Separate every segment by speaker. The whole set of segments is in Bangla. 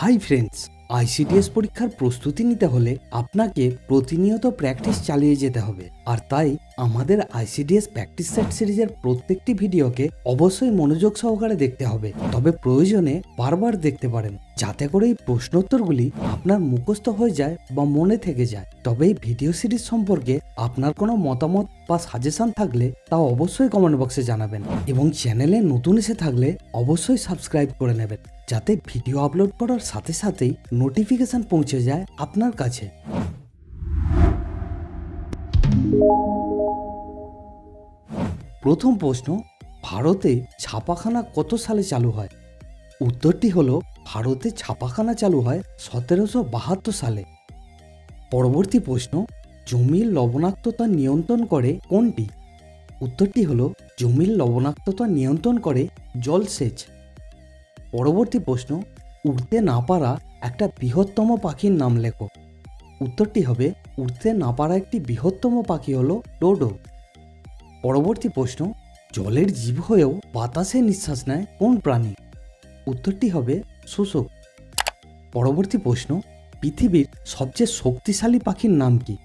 Speaker 1: হাই ফ্রেন্ডস, আইসিডিএস পরীক্ষার প্রস্তুতি নিতে হলে আপনাকে প্রতিনিয়ত প্র্যাকটিস চালিয়ে যেতে হবে। আর তাই আমাদের আইসিডিএস প্র্যাকটিস সেট সিরিজের প্রত্যেকটি ভিডিওকে অবশ্যই মনোযোগ সহকারে দেখতে হবে, তবে প্রয়োজনে বারবার দেখতে পারেন, যাতে করে এই প্রশ্নোত্তরগুলি আপনার মুখস্থ হয়ে যায় বা মনে থেকে যায়। তবে এই ভিডিও সিরিজ সম্পর্কে আপনার কোনো মতামত বা সাজেশন থাকলে তা অবশ্যই কমেন্ট বক্সে জানাবেন, এবং চ্যানেলে নতুন এসে থাকলে অবশ্যই সাবস্ক্রাইব করে নেবেন, যাতে ভিডিও আপলোড করার সাথে সাথেই নোটিফিকেশন পৌঁছে যায় আপনার কাছে। প্রথম প্রশ্ন, ভারতে ছাপাখানা কত সালে চালু হয়? উত্তরটি হলো ভারতে ছাপাখানা চালু হয় 1772 সালে। পরবর্তী প্রশ্ন, জমির লবণাক্ততা নিয়ন্ত্রণ করে কোনটি? উত্তরটি হলো জমির লবণাক্ততা নিয়ন্ত্রণ করে জলসেচ। পরবর্তী প্রশ্ন, উড়তে না পারা একটা বৃহত্তম পাখির নাম লেখো। উত্তরটি হবে উড়তে না পারা একটি বৃহত্তম পাখি হলো ডোডো। পরবর্তী প্রশ্ন, জলের জীব হয়েও বাতাসে নিঃশ্বাস নেয় কোন প্রাণী? উত্তরটি হবে শুশুক। পরবর্তী প্রশ্ন, পৃথিবীর সবচেয়ে শক্তিশালী পাখির নাম কি?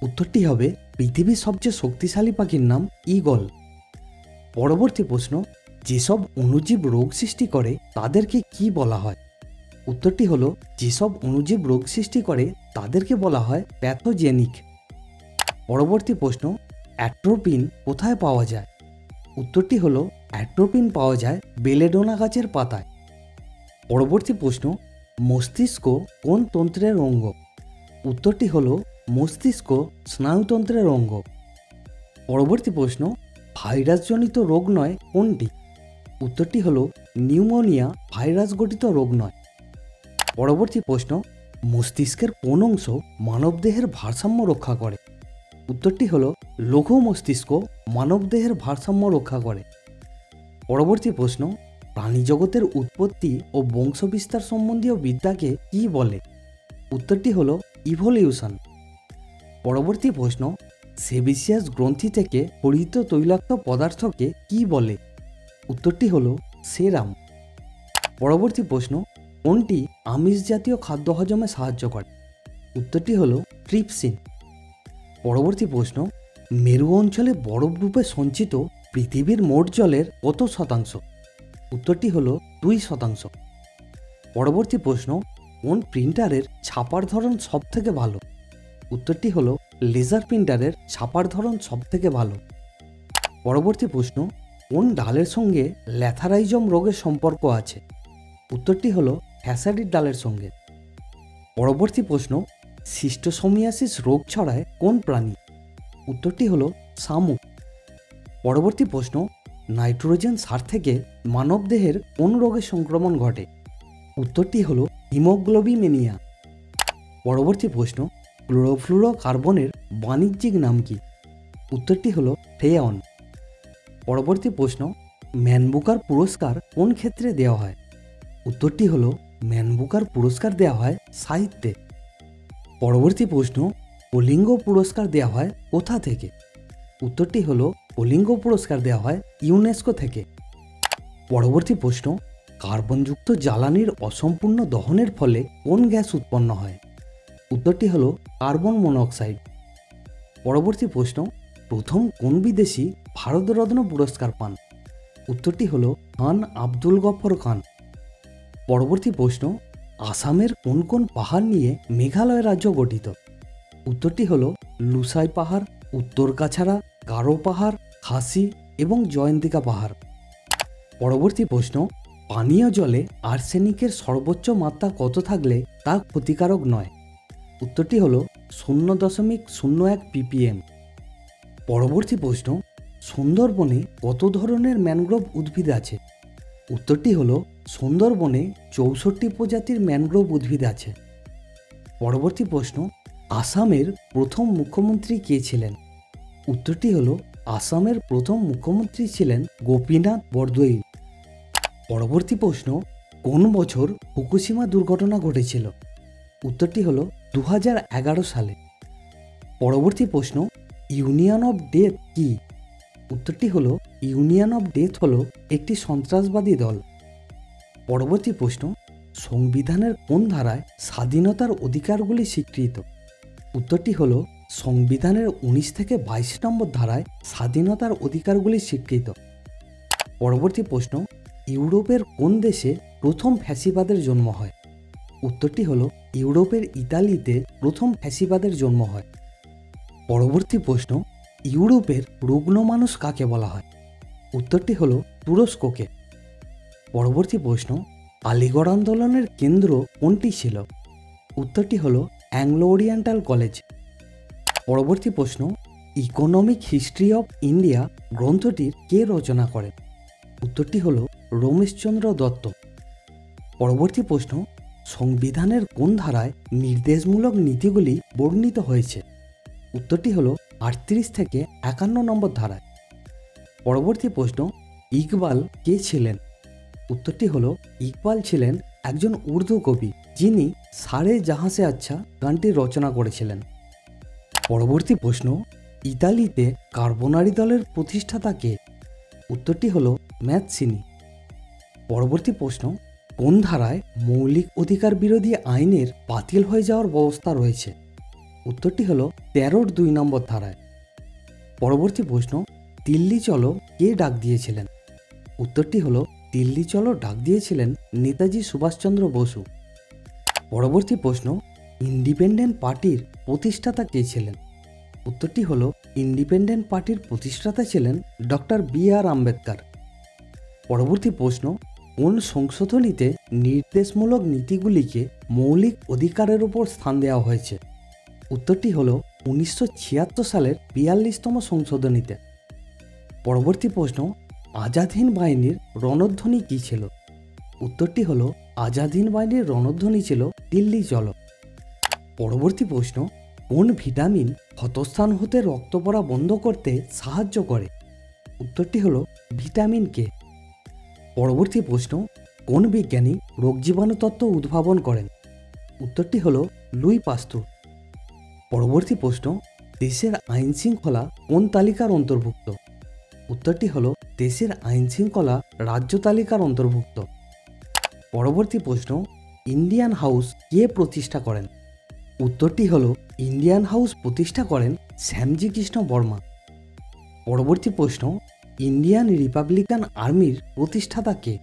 Speaker 1: উত্তরটি হবে পৃথিবীর সবচেয়ে শক্তিশালী পাখির নাম ঈগল। পরবর্তী প্রশ্ন, যেসব অণুজীব রোগ সৃষ্টি করে তাদেরকে কি বলা হয়? উত্তরটি হলো যেসব অণুজীব রোগ সৃষ্টি করে তাদেরকে বলা হয় প্যাথোজেনিক। পরবর্তী প্রশ্ন, অ্যাট্রোপিন কোথায় পাওয়া যায়? উত্তরটি হলো অ্যাট্রোপিন পাওয়া যায় বেলেডোনা গাছের পাতায়। পরবর্তী প্রশ্ন, মস্তিষ্ক কোন তন্ত্রের অঙ্গ? উত্তরটি হলো মস্তিষ্ক স্নায়ুতন্ত্রের অঙ্গ। পরবর্তী প্রশ্ন, ভাইরাসজনিত রোগ নয় কোনটি? উত্তরটি হলো নিউমোনিয়া ভাইরাস গঠিত রোগ নয়। পরবর্তী প্রশ্ন, মস্তিষ্কের কোন অংশ মানবদেহের ভারসাম্য রক্ষা করে? উত্তরটি হলো লৌহ মস্তিষ্ক মানবদেহের ভারসাম্য রক্ষা করে। পরবর্তী প্রশ্ন, প্রাণীজগতের উৎপত্তি ও বংশবিস্তার সম্বন্ধীয় বিদ্যাকে কি বলে? উত্তরটি হলো ইভলিউশন। পরবর্তী প্রশ্ন, সেবিসিয়াস গ্রন্থি থেকে পরিহিত তৈলাক্ত পদার্থকে কি বলে? উত্তরটি হলো সেরাম। পরবর্তী প্রশ্ন, কোনটি আমিষ জাতীয় খাদ্য হজমে সাহায্য করে? উত্তরটি হলো ট্রিপসিন। পরবর্তী প্রশ্ন, মেরু অঞ্চলে বরফ রূপে সঞ্চিত পৃথিবীর মোট জলের কত শতাংশ? উত্তরটি হলো 2%। পরবর্তী প্রশ্ন, কোন প্রিন্টারের ছাপার ধরন সব থেকে ভালো? উত্তরটি হলো লেজার প্রিন্টারের ছাপার ধরন সব থেকে ভালো। পরবর্তী প্রশ্ন, কোন ডালের সঙ্গে ল্যাথারাইজম রোগের সম্পর্ক আছে? উত্তরটি হলো ফ্যাসাডির ডালের সঙ্গে। পরবর্তী প্রশ্ন, সিস্টোসোমিয়াসিস রোগ ছড়ায় কোন প্রাণী? উত্তরটি হলো শামুক। পরবর্তী প্রশ্ন, নাইট্রোজেন সার থেকে মানবদেহের কোন রোগের সংক্রমণ ঘটে? উত্তরটি হলো হিমোগ্লোবিনেমিয়া। পরবর্তী প্রশ্ন, ক্লোরোফ্লুরোকার্বনের বাণিজ্যিক নাম কি? উত্তরটি হলো ফ্রেয়ন। পরবর্তী প্রশ্ন, ম্যান বুকার পুরস্কার কোন ক্ষেত্রে দেওয়া হয়? উত্তরটি হলো ম্যান বুকার পুরস্কার দেওয়া হয় সাহিত্যে। পরবর্তী প্রশ্ন, কলিঙ্গ পুরস্কার দেওয়া হয় কোথা থেকে? উত্তরটি হলো কলিঙ্গ পুরস্কার দেওয়া হয় ইউনেস্কো থেকে। পরবর্তী প্রশ্ন, কার্বনযুক্ত জ্বালানির অসম্পূর্ণ দহনের ফলে কোন গ্যাস উৎপন্ন হয়? উত্তরটি হলো কার্বন মনোক্সাইড। পরবর্তী প্রশ্ন, প্রথম কোন বিদেশি ভারতরত্ন পুরস্কার পান? উত্তরটি হলো খান আব্দুল গফর খান। পরবর্তী প্রশ্ন, আসামের কোন কোন পাহাড় নিয়ে মেঘালয় রাজ্য গঠিত? উত্তরটি হলো লুসাই পাহাড়, উত্তর কাছাড়া, গারো পাহাড়, খাসি এবং জয়ন্তিকা পাহাড়। পরবর্তী প্রশ্ন, পানীয় জলে আর্সেনিকের সর্বোচ্চ মাত্রা কত থাকলে তা ক্ষতিকারক নয়? উত্তরটি হলো 0.01 ppm। পরবর্তী প্রশ্ন, সুন্দরবনে কত ধরনের ম্যানগ্রোভ উদ্ভিদ আছে? উত্তরটি হলো সুন্দরবনে 64 প্রজাতির ম্যানগ্রোভ উদ্ভিদ আছে। পরবর্তী প্রশ্ন, আসামের প্রথম মুখ্যমন্ত্রী কে ছিলেন? উত্তরটি হলো আসামের প্রথম মুখ্যমন্ত্রী ছিলেন গোপীনাথ বরদলৈ। পরবর্তী প্রশ্ন, কোন বছর ফুকুশিমা দুর্ঘটনা ঘটেছিল? উত্তরটি হলো 2011 সালে। পরবর্তী প্রশ্ন, ইউনিয়ন অফ ডেথ কি? উত্তরটি হলো ইউনিয়ন অফ ডেথ হলো একটি সন্ত্রাসবাদী দল। পরবর্তী প্রশ্ন, সংবিধানের কোন ধারায় স্বাধীনতার অধিকারগুলি স্বীকৃত? উত্তরটি হলো সংবিধানের 19 থেকে 22 নম্বর ধারায় স্বাধীনতার অধিকারগুলি স্বীকৃত। পরবর্তী প্রশ্ন, ইউরোপের কোন দেশে প্রথম ফ্যাসিবাদের জন্ম হয়? উত্তরটি হলো ইউরোপের ইতালিতে প্রথম ফ্যাসিবাদের জন্ম হয়। পরবর্তী প্রশ্ন, ইউরোপের রুগ্ন মানুষ কাকে বলা হয়? উত্তরটি হলো তুরস্ককে। পরবর্তী প্রশ্ন, আলিগড় আন্দোলনের কেন্দ্র কোনটি ছিল? উত্তরটি হলো অ্যাংলো ওরিয়েন্টাল কলেজ। পরবর্তী প্রশ্ন, ইকোনমিক হিস্ট্রি অফ ইন্ডিয়া গ্রন্থটির কে রচনা করেন? উত্তরটি হলো রমেশচন্দ্র দত্ত। পরবর্তী প্রশ্ন, সংবিধানের কোন ধারায় নির্দেশমূলক নীতিগুলি বর্ণিত হয়েছে? উত্তরটি হলো 38 থেকে 51 নম্বর ধারায়। পরবর্তী প্রশ্ন, ইকবাল কে ছিলেন? উত্তরটি হলো ইকবাল ছিলেন একজন উর্দু কবি, যিনি সারে জাহাঁ সে আচ্ছা গানটি রচনা করেছিলেন। পরবর্তী প্রশ্ন, ইতালিতে কার্বোনারি দলের প্রতিষ্ঠাতা কে? উত্তরটি হলো ম্যাৎসিনি। পরবর্তী প্রশ্ন, কোন ধারায় মৌলিক অধিকার বিরোধী আইনের বাতিল হয়ে যাওয়ার ব্যবস্থা রয়েছে? উত্তরটি হলো 13-2 নম্বর ধারায়। পরবর্তী প্রশ্ন, দিল্লি চলো কে ডাক দিয়েছিলেন? উত্তরটি হলো দিল্লি চলো ডাক দিয়েছিলেন নেতাজি সুভাষচন্দ্র বসু। পরবর্তী প্রশ্ন, ইন্ডিপেন্ডেন্ট পার্টির প্রতিষ্ঠাতা কে ছিলেন? উত্তরটি হলো ইন্ডিপেন্ডেন্ট পার্টির প্রতিষ্ঠাতা ছিলেন ডক্টর বি.আর. আম্বেদকর। পরবর্তী প্রশ্ন, কোন সংশোধনীতে নির্দেশমূলক নীতিগুলিকে মৌলিক অধিকারের উপর স্থান দেওয়া হয়েছে? উত্তরটি হলো 1976 সালের 42তম সংশোধনীতে। পরবর্তী প্রশ্ন, আজাদ হিন্দ বাহিনীর রণধ্বনি কী ছিল? উত্তরটি হলো আজাদ হিন্দ বাহিনীর রণধ্বনি ছিল দিল্লি চলো। পরবর্তী প্রশ্ন, কোন ভিটামিন ক্ষতস্থান হতে রক্ত পড়া বন্ধ করতে সাহায্য করে? উত্তরটি হলো ভিটামিন কে। পরবর্তী প্রশ্ন, কোন বিজ্ঞানী রোগজীবাণু তত্ত্ব উদ্ভাবন করেন? উত্তরটি হলো লুই পাস্তুর। পরবর্তী প্রশ্ন, দেশের আইন শৃঙ্খলা কোন তালিকার অন্তর্ভুক্ত? উত্তরটি হলো দেশের আইন শৃঙ্খলা রাজ্য তালিকার অন্তর্ভুক্ত। পরবর্তী প্রশ্ন, ইন্ডিয়ান হাউস কে প্রতিষ্ঠা করেন? উত্তরটি হলো ইন্ডিয়ান হাউস প্রতিষ্ঠা করেন শ্যামজি কৃষ্ণ বর্মা। পরবর্তী প্রশ্ন, ইন্ডিয়ান রিপাবলিকান আর্মির প্রতিষ্ঠাতা কে?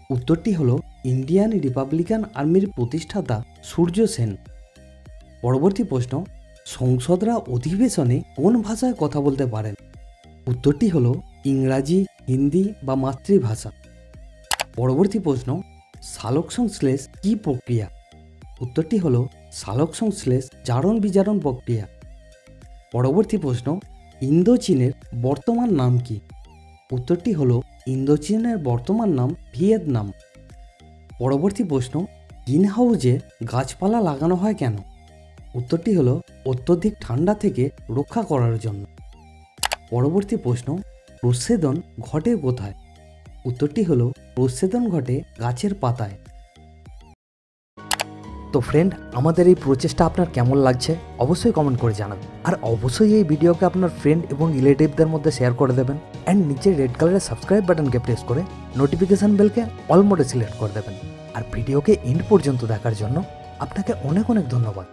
Speaker 1: উত্তরটি হলো ইন্ডিয়ান রিপাবলিকান আর্মির প্রতিষ্ঠাতা সূর্য সেন। পরবর্তী প্রশ্ন, সংসদরা অধিবেশনে কোন ভাষায় কথা বলতে পারেন? উত্তরটি হলো ইংরাজি, হিন্দি বা মাতৃভাষা। পরবর্তী প্রশ্ন, সালোকসংশ্লেষ কি প্রক্রিয়া? উত্তরটি হলো সালোকসংশ্লেষ জারণ বিজারণ প্রক্রিয়া। পরবর্তী প্রশ্ন, ইন্দোচীনের বর্তমান নাম কি? উত্তরটি হলো ইন্দোচীনের বর্তমান নাম ভিয়েতনাম। পরবর্তী প্রশ্ন, গ্রিন হাউসে গাছপালা লাগানো হয় কেন? উত্তরটি হলো অত্যধিক ঠান্ডা থেকে রক্ষা করার জন্য। পরবর্তী প্রশ্ন, প্রচ্ছেদন ঘটে কোথায়? উত্তরটি হলো প্রচ্ছেদন ঘটে গাছের পাতায়। তো ফ্রেন্ড, আমাদের এই প্রচেষ্টা আপনার কেমন লাগছে অবশ্যই কমেন্ট করে জানাবেন, আর অবশ্যই এই ভিডিওকে আপনার ফ্রেন্ড এবং রিলেটিভদের মধ্যে শেয়ার করে দেবেন, অ্যান্ড নিচে রেড কালারের সাবস্ক্রাইব বাটনকে প্রেস করে নোটিফিকেশন বেলকে অল মোডে সিলেক্ট করে দেবেন। আর ভিডিওকে এন্ড পর্যন্ত দেখার জন্য আপনাকে অনেক অনেক ধন্যবাদ।